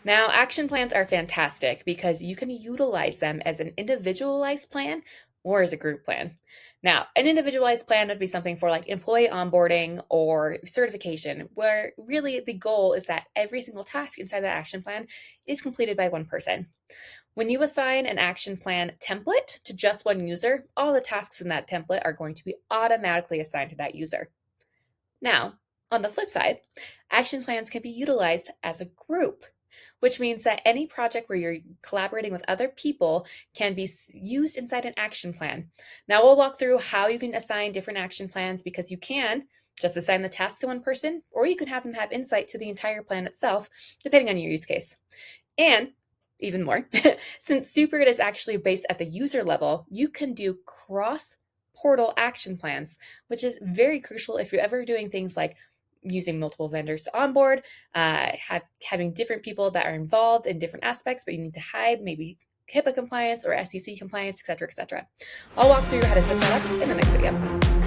Now, action plans are fantastic because you can utilize them as an individualized plan or as a group plan. Now, an individualized plan would be something for like employee onboarding or certification, where really the goal is that every single task inside that action plan is completed by one person. When you assign an action plan template to just one user, all the tasks in that template are going to be automatically assigned to that user. Now, on the flip side, action plans can be utilized as a group, which means that any project where you're collaborating with other people can be used inside an action plan. Now, we'll walk through how you can assign different action plans because you can just assign the task to one person, or you can have them have insight to the entire plan itself, depending on your use case. And even more, since SuperGrid is actually based at the user level, you can do cross portal action plans, which is very crucial if you're ever doing things like using multiple vendors to onboard, having different people that are involved in different aspects, but you need to hide maybe HIPAA compliance or SEC compliance, et cetera, et cetera. I'll walk through how to set that up in the next video.